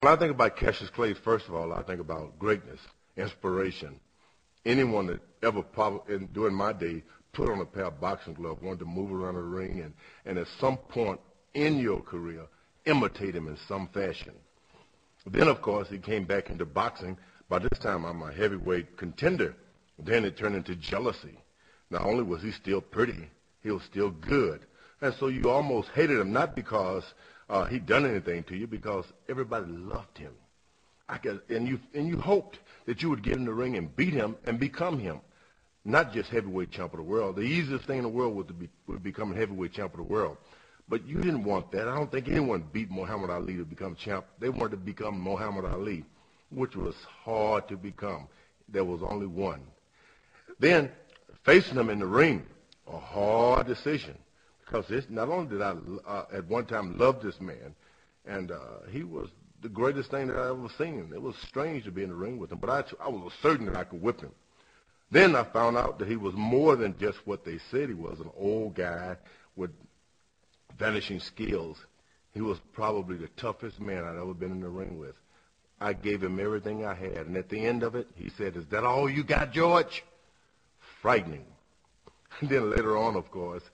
When I think about Cassius Clay, first of all, I think about greatness, inspiration. Anyone that ever probably, during my day, put on a pair of boxing gloves, wanted to move around the ring, and at some point in your career, imitate him in some fashion. Then, of course, he came back into boxing. By this time, I'm a heavyweight contender. Then it turned into jealousy. Not only was he still pretty, he was still good. And so you almost hated him, not because he'd done anything to you, because everybody loved him. And you hoped that you would get in the ring and beat him and become him, not just heavyweight champ of the world. The easiest thing in the world would become a heavyweight champ of the world. But you didn't want that. I don't think anyone beat Muhammad Ali to become champ. They wanted to become Muhammad Ali, which was hard to become. There was only one. Then facing him in the ring, a hard decision, because not only did I at one time love this man, and he was the greatest thing that I ever seen. It was strange to be in the ring with him, but I was certain that I could whip him. Then I found out that he was more than just what they said he was, an old guy with vanishing skills. He was probably the toughest man I'd ever been in the ring with. I gave him everything I had, and at the end of it, he said, "Is that all you got, George?" Frightening. And then later on, of course,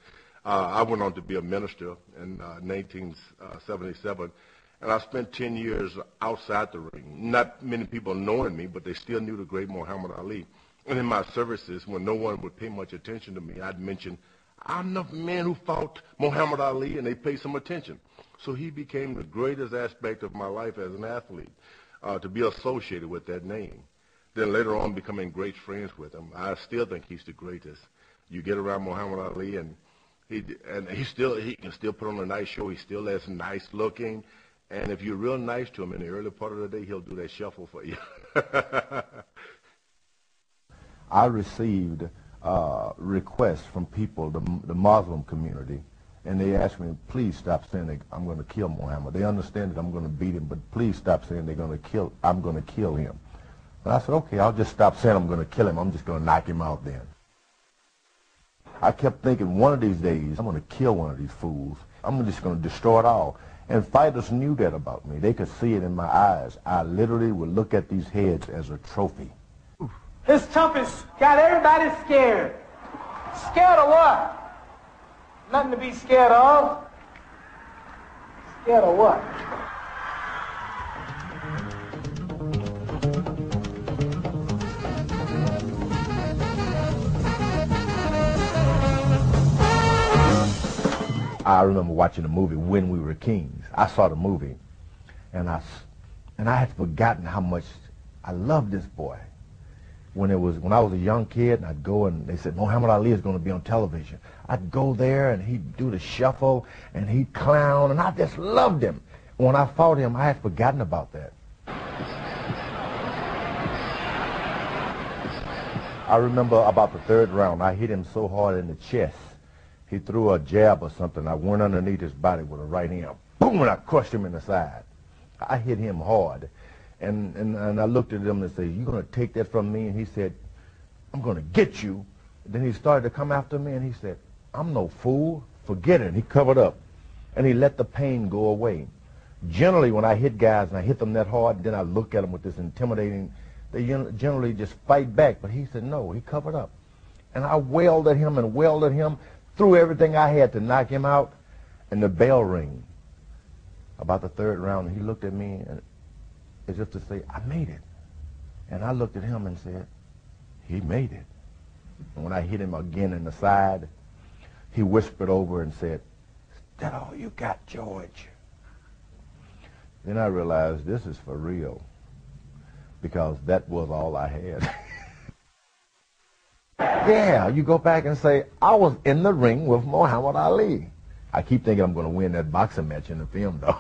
I went on to be a minister in 1977, and I spent 10 years outside the ring. Not many people knowing me, but they still knew the great Muhammad Ali. And in my services, when no one would pay much attention to me, I'd mention, "I'm the man who fought Muhammad Ali," and they paid some attention. So he became the greatest aspect of my life as an athlete, to be associated with that name. Then later on, becoming great friends with him. I still think he's the greatest. You get around Muhammad Ali, and he can still put on a nice show. He's still as nice looking. And if you're real nice to him in the early part of the day, he'll do that shuffle for you. I received requests from people, the Muslim community, and they asked me, "Please stop saying I'm going to kill Muhammad. They understand that I'm going to beat him, but please stop saying I'm going to kill him." And I said, "Okay, I'll just stop saying I'm going to kill him. I'm just going to knock him out then." I kept thinking, one of these days, I'm going to kill one of these fools. I'm just going to destroy it all. And fighters knew that about me. They could see it in my eyes. I literally would look at these heads as a trophy. This toughest got everybody scared. Scared of what? Nothing to be scared of. Scared of what? I remember watching the movie When We Were Kings. I saw the movie, and I had forgotten how much I loved this boy. When I was a young kid, and I'd go and they said Muhammad Ali is going to be on television. I'd go there and he'd do the shuffle and he'd clown, and I just loved him. When I fought him, I had forgotten about that. I remember about the third round, I hit him so hard in the chest. He threw a jab or something. I went underneath his body with a right hand. Boom, and I crushed him in the side. I hit him hard. And I looked at him and said, "You going to take that from me?" And he said, "I'm going to get you." And then he started to come after me, and he said, "I'm no fool. Forget it." And he covered up. And he let the pain go away. Generally, when I hit guys and I hit them that hard, then I look at them with this intimidating, they generally just fight back. But he said, no, he covered up. And I wailed at him and wailed at him, threw everything I had to knock him out, and the bell rang about the third round, and he looked at me and, as if to say, "I made it." And I looked at him and said, "He made it." And when I hit him again in the side, he whispered over and said, "Is that all you got, George?" Then I realized this is for real, because that was all I had. Yeah, you go back and say, I was in the ring with Muhammad Ali. I keep thinking I'm going to win that boxing match in the film, though.